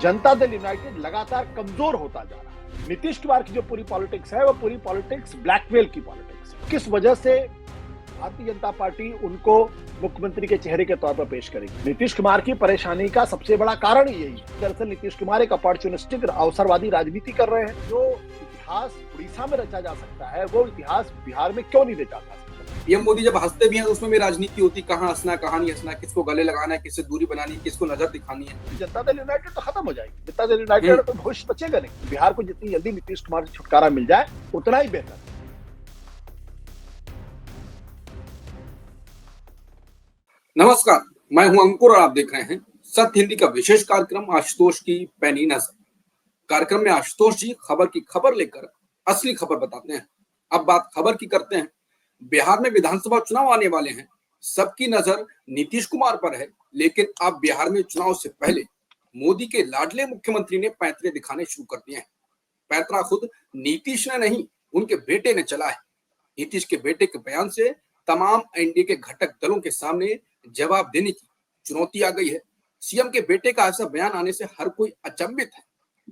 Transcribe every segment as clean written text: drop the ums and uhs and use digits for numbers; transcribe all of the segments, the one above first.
Janata Dal United लगातार कमजोर होता जा रहा है। नीतीश कुमार की जो पूरी पॉलिटिक्स है वो पूरी पॉलिटिक्स ब्लैकमेल की पॉलिटिक्स है। किस वजह से भारतीय जनता पार्टी उनको मुख्यमंत्री के चेहरे के तौर पर पेश करेगी? नीतीश कुमार की परेशानी का सबसे बड़ा कारण यही है। दरअसल नीतीश कुमार एक अपॉर्चुनिस्टिक अवसरवादी राजनीति कर रहे हैं। जो इतिहास उड़ीसा में रचा जा सकता है वो इतिहास बिहार में क्यों नहीं रचा जा सकता? पीएम मोदी जब हंसते भी हैं तो उसमें भी राजनीति होती, कहाँ हंसना कहाँ नहीं हंसना, किसको गले लगाना है, किससे दूरी बनानी है, किसको नजर दिखानी है। जनता दल यूनाइटेड तो खत्म हो जाएगी। जनता दल यूनाइटेड तो भविष्य बचेगा नहीं। बिहार को जितनी जल्दी नीतीश कुमार से छुटकारा मिल जाए उतना ही बेहतर। नमस्कार, मैं हूं अंकुर और आप देख रहे हैं सत्य हिंदी का विशेष कार्यक्रम आशुतोष की पैनी नजर। कार्यक्रम में आशुतोष जी खबर की खबर लेकर असली खबर बताते हैं। अब बात खबर की करते हैं। बिहार में विधानसभा चुनाव आने वाले हैं। सबकी नजर नीतीश कुमार पर है, लेकिन अब बिहार में चुनाव से पहले मोदी के लाडले मुख्यमंत्री ने पैंतरे दिखाने शुरू कर दिए हैं। पैंतरा खुद नीतीश ने नहीं, उनके बेटे ने चला है। नीतीश के बेटे के बयान से तमाम एनडीए के घटक दलों के सामने जवाब देने की चुनौती आ गई है। सीएम के बेटे का ऐसा बयान आने से हर कोई अचंभित है।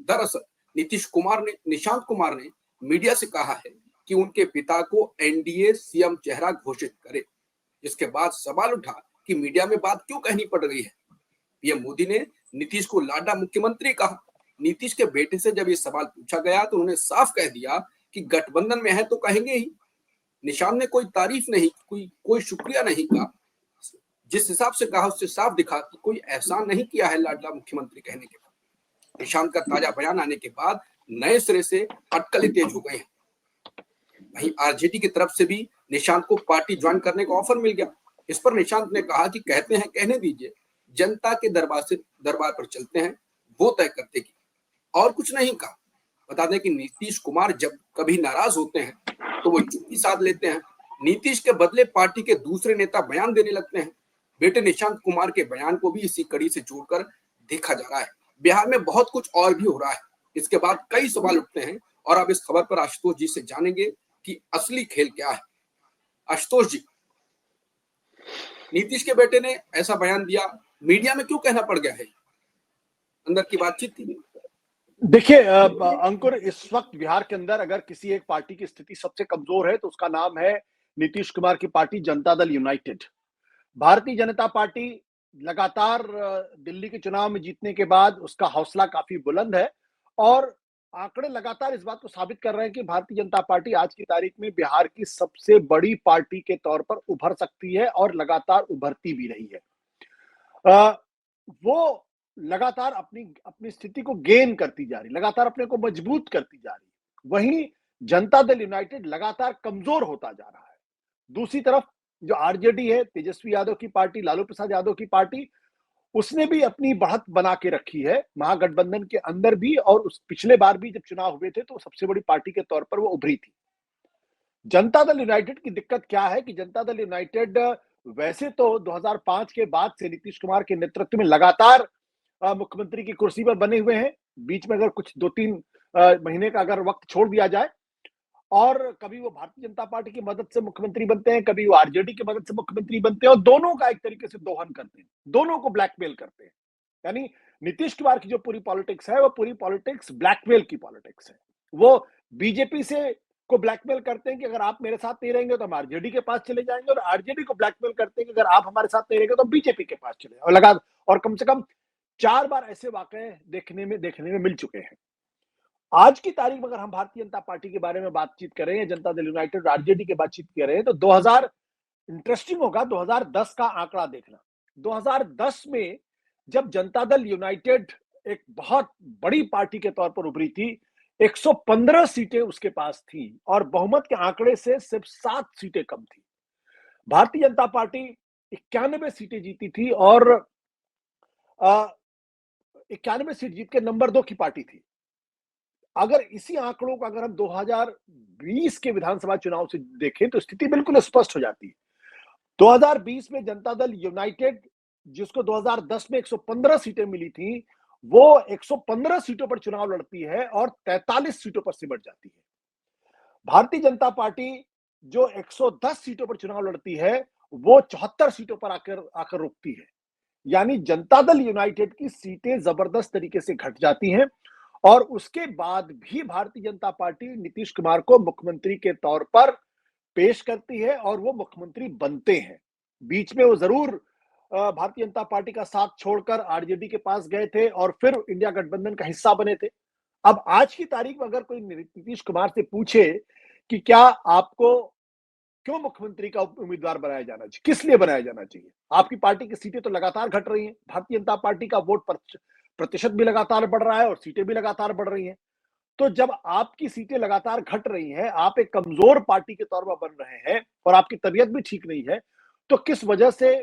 दरअसल निशांत कुमार ने मीडिया से कहा है कि उनके पिता को एनडीए सीएम चेहरा घोषित करे। इसके बाद सवाल उठा कि मीडिया में बात क्यों कहनी पड़ रही है। पीएम मोदी ने नीतीश को लाडला मुख्यमंत्री कहा। नीतीश के बेटे से जब ये सवाल पूछा गया तो उन्होंने साफ कह दिया कि गठबंधन में है तो कहेंगे ही। निशांत ने कोई तारीफ नहीं, कोई शुक्रिया नहीं कहा। जिस हिसाब से कहा उससे साफ दिखा कि कोई एहसान नहीं किया है लाडला मुख्यमंत्री कहने के बाद। निशांत का ताजा बयान आने के बाद नए सिरे से अटकलें तेज हो गई हैं। वहीं आरजेडी की तरफ से भी निशांत को पार्टी ज्वाइन करने का ऑफर मिल गया। इस पर निशांत ने कहा कि कहते हैं कहने दीजिए, जनता के दरबार पर चलते हैं, वो तय करते की, और कुछ नहीं कहा। बता दें कि नीतीश कुमार जब कभी नाराज होते हैं तो वो चुप्पी साध लेते हैं। नीतीश के बदले पार्टी के दूसरे नेता बयान देने लगते हैं। बेटे निशांत कुमार के बयान को भी इसी कड़ी से जोड़कर देखा जा रहा है। बिहार में बहुत कुछ और भी हो रहा है। इसके बाद कई सवाल उठते हैं और अब इस खबर पर आशुतोष जी से जानेंगे कि असली खेल क्या है। आशुतोष जी, नीतीश के बेटे ने ऐसा बयान दिया, मीडिया में क्यों कहना पड़ गया है? अंदर की बातचीत थी। देखिए अंकुर, इस वक्त बिहार के अंदर अगर किसी एक पार्टी की स्थिति सबसे कमजोर है तो उसका नाम है नीतीश कुमार की party Janata Dal United. Bharatiya Janata party लगातार दिल्ली के चुनाव में जीतने के बाद उसका हौसला काफी बुलंद है और आंकड़े लगातार इस बात को साबित कर रहे हैं कि भारतीय जनता पार्टी आज की तारीख में बिहार की सबसे बड़ी पार्टी के तौर पर उभर सकती है और लगातार उभरती भी रही है। वो लगातार अपनी अपनी स्थिति को गेन करती जा रही, लगातार अपने को मजबूत करती जा रही। वहीं जनता दल यूनाइटेड लगातार कमजोर होता जा रहा है। दूसरी तरफ जो आरजेडी है, तेजस्वी यादव की पार्टी, लालू प्रसाद यादव की पार्टी, उसने भी अपनी बढ़त बना के रखी है महागठबंधन के अंदर भी। और उस पिछले बार भी जब चुनाव हुए थे तो सबसे बड़ी पार्टी के तौर पर वो उभरी थी। जनता दल यूनाइटेड की दिक्कत क्या है कि जनता दल यूनाइटेड वैसे तो 2005 के बाद से नीतीश कुमार के नेतृत्व में लगातार मुख्यमंत्री की कुर्सी पर बने हुए हैं। बीच में अगर कुछ 2-3 महीने का अगर वक्त छोड़ दिया जाए, और कभी वो भारतीय जनता पार्टी की मदद से मुख्यमंत्री बनते हैं, कभी वो आरजेडी की मदद से मुख्यमंत्री बनते हैं और दोनों का एक तरीके से दोहन करते हैं, दोनों को ब्लैकमेल करते हैं। यानी नीतीश कुमार की जो पूरी पॉलिटिक्स है वो पूरी पॉलिटिक्स ब्लैकमेल की पॉलिटिक्स है। वो बीजेपी से को ब्लैकमेल करते हैं कि अगर आप मेरे साथ नहीं रहेंगे तो हम आरजेडी के पास चले जाएंगे, और आरजेडी को ब्लैकमेल करते हैं कि अगर आप हमारे साथ नहीं रहेंगे तो बीजेपी के पास चले और लगा। और कम से कम 4 बार ऐसे वाकये देखने में मिल चुके हैं। आज की तारीख में अगर हम भारतीय जनता पार्टी के बारे में बातचीत करें या जनता दल यूनाइटेड आरजेडी की बातचीत करें तो 2000 इंटरेस्टिंग होगा 2010 का आंकड़ा देखना। 2010 में जब जनता दल यूनाइटेड एक बहुत बड़ी पार्टी के तौर पर उभरी थी, 115 सीटें उसके पास थी और बहुमत के आंकड़े से सिर्फ 7 सीटें कम थी। भारतीय जनता पार्टी 91 सीटें जीती थी और 91 सीट जीत के नंबर 2 की पार्टी थी। अगर इसी आंकड़ों को अगर हम 2020 के विधानसभा चुनाव से देखें तो स्थिति बिल्कुल स्पष्ट हो जाती है। 2020 में जनता दल यूनाइटेड, जिसको 2010 में 115 सीटें मिली थी, वो 115 सीटों पर चुनाव लड़ती है और 43 सीटों पर सिमट जाती है। भारतीय जनता पार्टी जो 110 सीटों पर चुनाव लड़ती है वो 74 सीटों पर आकर रुकती है। यानी जनता दल यूनाइटेड की सीटें जबरदस्त तरीके से घट जाती हैं और उसके बाद भी भारतीय जनता पार्टी नीतीश कुमार को मुख्यमंत्री के तौर पर पेश करती है और वो मुख्यमंत्री बनते हैं। बीच में वो जरूर भारतीय जनता पार्टी का साथ छोड़कर आरजेडी के पास गए थे और फिर इंडिया गठबंधन का हिस्सा बने थे। अब आज की तारीख में अगर कोई नीतीश कुमार से पूछे कि क्या आपको क्यों मुख्यमंत्री का उम्मीदवार बनाया जाना चाहिए, किस लिए बनाया जाना चाहिए, आपकी पार्टी की सीटें तो लगातार घट रही हैं, भारतीय जनता पार्टी का वोट प्रतिशत भी लगातार बढ़ रहा है और सीटें भी लगातार बढ़ रही हैं। तो जब आपकी सीटें लगातार घट रही हैं, आप एक कमजोर पार्टी के तौर पर बन रहे हैं और आपकी तबीयत भी ठीक नहीं है, तो किस वजह से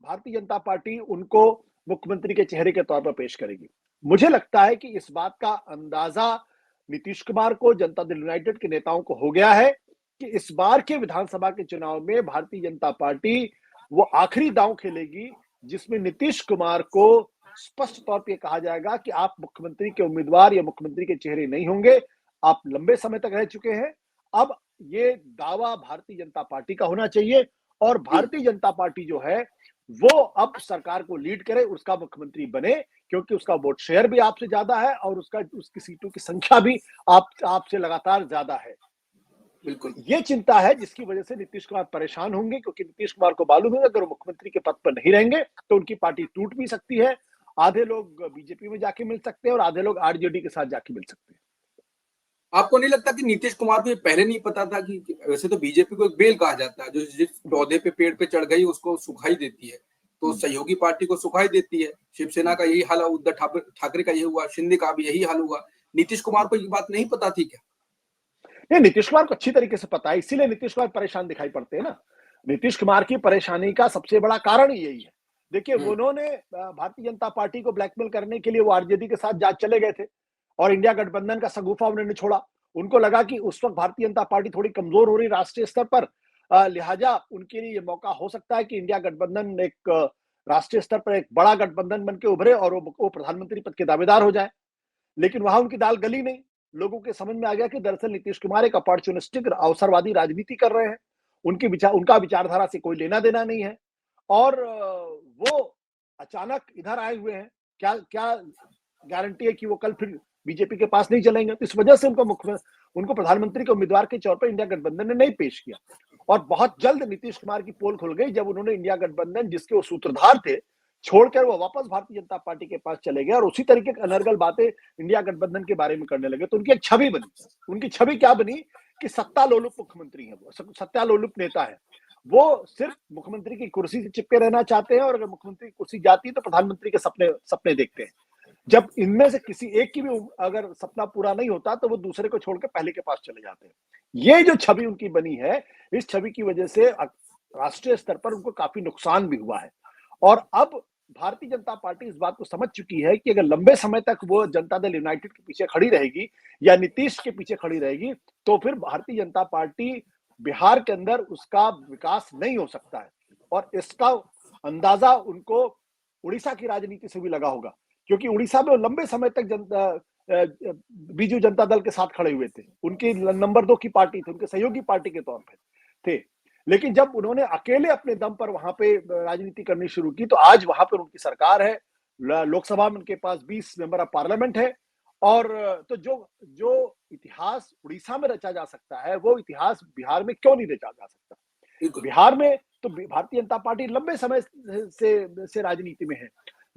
भारतीय जनता पार्टी उनको मुख्यमंत्री के चेहरे के तौर पर पेश करेगी? मुझे लगता है कि इस बात का अंदाजा नीतीश कुमार को, जनता दल यूनाइटेड के नेताओं को हो गया है कि इस बार के विधानसभा के चुनाव में भारतीय जनता पार्टी वो आखिरी दांव खेलेगी जिसमें नीतीश कुमार को स्पष्ट तौर पर कहा जाएगा कि आप मुख्यमंत्री के उम्मीदवार या मुख्यमंत्री के चेहरे नहीं होंगे, आप लंबे समय तक रह चुके हैं। अब ये दावा भारतीय जनता पार्टी का होना चाहिए और भारतीय जनता पार्टी जो है वो अब सरकार को लीड करे, उसका मुख्यमंत्री बने, क्योंकि उसका वोट शेयर भी आपसे ज्यादा है और उसकी सीटों की संख्या भी आपसे लगातार ज्यादा है। बिल्कुल, ये चिंता है जिसकी वजह से नीतीश कुमार परेशान होंगे, क्योंकि नीतीश कुमार को मालूम है अगर वो मुख्यमंत्री के पद पर नहीं रहेंगे तो उनकी पार्टी टूट भी सकती है। आधे लोग बीजेपी में जाके मिल सकते हैं और आधे लोग आरजेडी के साथ जाके मिल सकते हैं। आपको नहीं लगता कि नीतीश कुमार को ये पहले नहीं पता था कि वैसे तो बीजेपी को एक बेल कहा जाता है, जो जिस पौधे पे पेड़ पे चढ़ गई उसको सुखाई देती है, तो सहयोगी पार्टी को सुखाई देती है। शिवसेना का यही हाल, उद्धव ठाकरे का यही हुआ, शिंदे का भी यही हाल हुआ। नीतीश कुमार को ये बात नहीं पता थी क्या? नहीं, नीतीश कुमार को अच्छी तरीके से पता है, इसीलिए नीतीश कुमार परेशान दिखाई पड़ते हैं ना। नीतीश कुमार की परेशानी का सबसे बड़ा कारण यही है। देखिए, उन्होंने भारतीय जनता पार्टी को ब्लैकमेल करने के लिए वो आरजेडी के साथ जा चले गए थे और इंडिया गठबंधन का शगुफा उन्होंने छोड़ा। उनको लगा कि उस वक्त भारतीय जनता पार्टी थोड़ी कमजोर हो रही राष्ट्रीय स्तर पर, लिहाजा उनके लिए ये मौका हो सकता है कि इंडिया गठबंधन एक राष्ट्रीय स्तर पर एक बड़ा गठबंधन बन के उभरे और वो प्रधानमंत्री पद के दावेदार हो जाए। लेकिन वहां उनकी दाल गली नहीं। लोगों के समझ में आ गया कि दरअसल नीतीश कुमार एक अपॉर्चुनिस्टिक अवसरवादी राजनीति कर रहे हैं, उनका विचारधारा से कोई लेना देना नहीं है और वो अचानक इधर आए हुए हैं। क्या क्या गारंटी है कि वो कल फिर बीजेपी के पास नहीं चलेंगे? तो इस वजह से उनको प्रधानमंत्री के उम्मीदवार के तौर पर इंडिया गठबंधन ने नहीं पेश किया और बहुत जल्द नीतीश कुमार की पोल खुल गई जब उन्होंने इंडिया गठबंधन, जिसके वो सूत्रधार थे, छोड़कर वो वापस भारतीय जनता पार्टी के पास चले गए और उसी तरीके की अनर्गल बातें इंडिया गठबंधन के बारे में करने लगे। तो उनकी एक छवि बनी। उनकी छवि क्या बनी कि सत्ता लोलुप मुख्यमंत्री है, वो सत्ता लोलुप नेता है। वो सिर्फ मुख्यमंत्री की कुर्सी से चिपके रहना चाहते हैं और अगर मुख्यमंत्री की कुर्सी जाती है तो प्रधानमंत्री के सपने देखते हैं। जब इनमें से किसी एक की भी अगर सपना पूरा नहीं होता तो वो दूसरे को छोड़कर पहले के पास चले जाते हैं। ये जो छवि उनकी बनी है, इस छवि की वजह से राष्ट्रीय स्तर पर उनको काफी नुकसान भी हुआ है और अब भारतीय जनता पार्टी इस बात को समझ चुकी है कि अगर लंबे समय तक वो जनता दल यूनाइटेड के पीछे खड़ी रहेगी या नीतीश के पीछे खड़ी रहेगी तो फिर भारतीय जनता पार्टी बिहार के अंदर उसका विकास नहीं हो सकता है और इसका अंदाजा उनको उड़ीसा की राजनीति से भी लगा होगा, क्योंकि उड़ीसा में वो लंबे समय तक बीजू जनता दल के साथ खड़े हुए थे। उनकी नंबर 2 की पार्टी थी, उनके सहयोगी पार्टी के तौर पर थे। लेकिन जब उन्होंने अकेले अपने दम पर वहां पे राजनीति करनी शुरू की तो आज वहां पर उनकी सरकार है, लोकसभा में उनके पास 20 मेंबर ऑफ पार्लियामेंट है और तो जो इतिहास उड़ीसा में रचा जा सकता है वो इतिहास बिहार में क्यों नहीं रचा जा सकता? बिहार में तो भारतीय जनता पार्टी लंबे समय से राजनीति में है,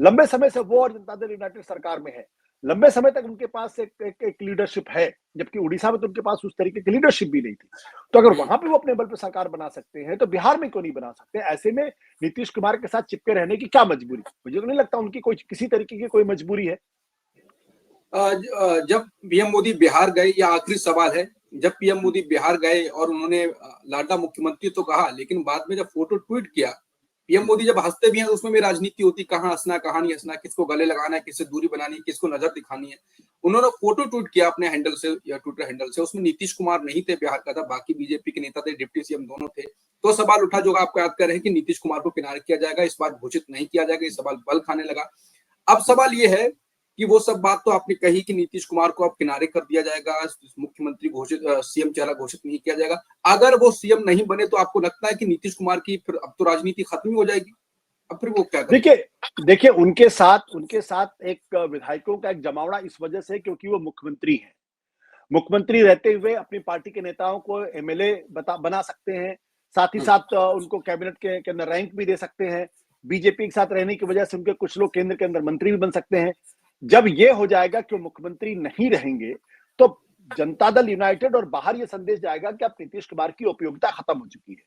लंबे समय से वो और जनता दल यूनाइटेड सरकार में है, लंबे समय तक उनके पास एक लीडरशिप है, जबकि उड़ीसा में तो उनके पास उस तरीके की लीडरशिप भी नहीं थी। तो अगर वहां पे वो अपने बल पर सरकार बना सकते हैं तो बिहार में क्यों नहीं बना सकते? ऐसे में नीतीश कुमार के साथ चिपके रहने की क्या मजबूरी? मुझे तो नहीं लगता उनकी कोई किसी तरीके की कोई मजबूरी है। जब पीएम मोदी बिहार गए, या आखिरी सवाल है, जब पीएम मोदी बिहार गए और उन्होंने लाडला मुख्यमंत्री तो कहा, लेकिन बाद में जब फोटो ट्वीट किया, पीएम मोदी जब हंसते भी हैं तो उसमें भी राजनीति होती, कहाँ हंसना कहाँ नहीं हंसना, किसको गले लगाना है, किससे दूरी बनानी है, किसको नजर दिखानी है। उन्होंने फोटो ट्वीट किया अपने हैंडल से या ट्विटर हैंडल से, उसमें नीतीश कुमार नहीं थे, बिहार का था, बाकी बीजेपी के नेता थे, डिप्टी सीएम दोनों थे। तो सवाल उठा जो आपको याद कर रहे हैं कि नीतीश कुमार को किनारे किया जाएगा, इस बार घोषित नहीं किया जाएगा, ये सवाल बल खाने लगा। अब सवाल ये है कि वो सब बात तो आपने कही कि नीतीश कुमार को अब किनारे कर दिया जाएगा, मुख्यमंत्री घोषित, सीएम चेहरा घोषित नहीं किया जाएगा। अगर वो सीएम नहीं बने तो आपको लगता है कि नीतीश कुमार की फिर अब तो राजनीति खत्म ही हो जाएगी? अब फिर वो क्या करें? देखिए उनके साथ एक विधायकों का एक जमावड़ा इस वजह से क्योंकि वो मुख्यमंत्री हैं। मुख्यमंत्री रहते हुए अपनी पार्टी के नेताओं को एमएलए बना सकते हैं, साथ ही साथ उनको कैबिनेट के अंदर रैंक भी दे सकते हैं। बीजेपी के साथ रहने की वजह से उनके कुछ लोग केंद्र के अंदर मंत्री भी बन सकते हैं। जब ये हो जाएगा कि वो मुख्यमंत्री नहीं रहेंगे, तो जनता दल यूनाइटेड और बाहर ये संदेश जाएगा कि अब नीतीश कुमार की उपयोगिता खत्म हो चुकी है।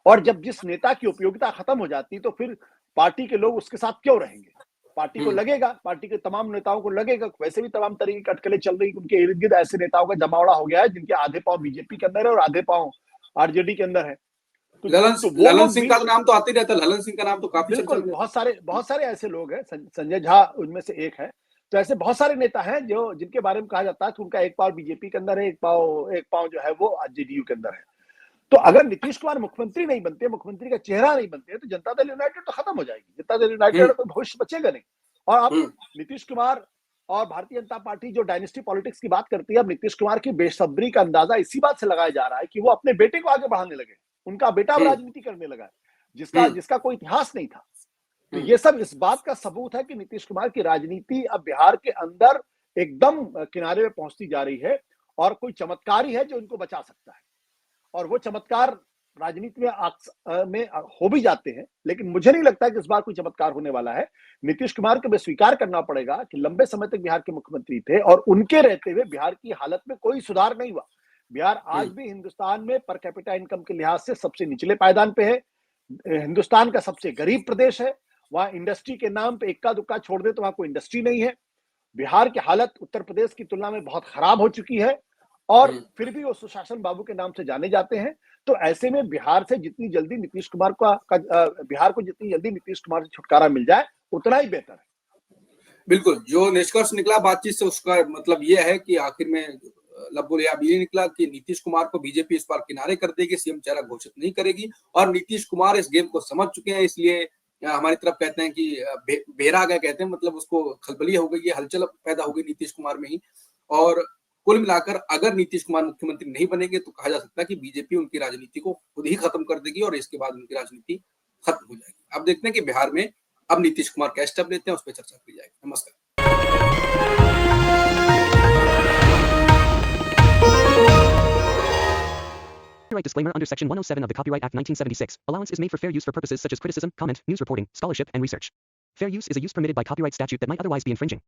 और जब जिस नेता की उपयोगिता खत्म हो जाती है, तो फिर पार्टी के लोग उसके साथ क्यों रहेंगे? पार्टी को लगेगा, पार्टी के तमाम नेताओं को लगेगा, वैसे भी तमाम तरीके की अटकलें चल रही, उनके इर्द गिर्द ऐसे नेताओं का जमावड़ा हो गया है जिनके आधे पांव बीजेपी के अंदर है और आधे पांव आरजेडी के अंदर है। ललन सिंह का नाम तो आते ही रहता है। ललन सिंह का नाम तो काफी बिल्कुल, बहुत सारे ऐसे लोग हैं, संजय झा उनमें से एक है। तो ऐसे बहुत सारे नेता हैं जो जिनके बारे में कहा जाता है कि उनका एक पाव बीजेपी के अंदर है, एक पाव जो है वो जेडीयू के अंदर है। तो अगर नीतीश कुमार मुख्यमंत्री नहीं बनते, मुख्यमंत्री का चेहरा नहीं बनते, तो जनता दल यूनाइटेड तो खत्म हो जाएगी। जनता दल यूनाइटेड का भविष्य बचेगा नहीं। और अब नीतीश कुमार और भारतीय जनता पार्टी जो डायनेस्टी पॉलिटिक्स की बात करती है, अब नीतीश कुमार की बेसब्री का अंदाजा इसी बात से लगाया जा रहा है कि वो अपने बेटे को आगे बढ़ाने लगे। उनका बेटा अब राजनीति करने लगा है, जिसका कोई इतिहास नहीं था। तो ये सब इस बात का सबूत है कि नीतीश कुमार की राजनीति अब बिहार के अंदर एकदम किनारे पे पहुंचती जा रही है और कोई चमत्कार ही है जो इनको बचा सकता है। और वो चमत्कार राजनीति में हो भी जाते हैं, लेकिन मुझे नहीं लगता कि इस बार कोई चमत्कार होने वाला है। नीतीश कुमार को स्वीकार करना पड़ेगा कि लंबे समय तक बिहार के मुख्यमंत्री थे और उनके रहते हुए बिहार की हालत में कोई सुधार नहीं हुआ। बिहार आज भी हिंदुस्तान में पर कैपिटा इनकम के लिहाज से सबसे निचले पायदान पे है। हिंदुस्तान का सबसे गरीब प्रदेश है। वहां इंडस्ट्री के नाम पे इक्का दुक्का छोड़ दे तो वहां कोई इंडस्ट्री नहीं है। बिहार की हालत उत्तर प्रदेश की तुलना में बहुत खराब हो चुकी है और फिर भी वो सुशासन बाबू के नाम से जाने जाते हैं। तो ऐसे में बिहार से जितनी जल्दी नीतीश कुमार बिहार को जितनी जल्दी नीतीश कुमार से छुटकारा मिल जाए उतना ही बेहतर है। बिल्कुल, जो निष्कर्ष निकला बातचीत से उसका मतलब ये है कि आखिर में अब ये निकला कि नीतीश कुमार को बीजेपी इस बार किनारे कर देगी, सीएम चेहरा घोषित नहीं करेगी और नीतीश कुमार इस गेम को समझ चुके हैं। इसलिए हमारी तरफ कहते हैं कि बेरा गया, कहते हैं मतलब उसको खलबली हो गई है, हलचल पैदा हो गई नीतीश कुमार में ही। और कुल मिलाकर अगर नीतीश कुमार मुख्यमंत्री नहीं बनेंगे तो कहा जा सकता है कि बीजेपी उनकी राजनीति को खुद ही खत्म कर देगी और इसके बाद उनकी राजनीति खत्म हो जाएगी। अब देखते हैं कि बिहार में अब नीतीश कुमार क्या स्टेप लेते हैं, उस पर चर्चा की जाएगी। नमस्कार। Copyright disclaimer under Section 107 of the Copyright Act 1976. Allowance is made for fair use for purposes such as criticism, comment, news reporting, scholarship, and research. Fair use is a use permitted by copyright statute that might otherwise be infringing.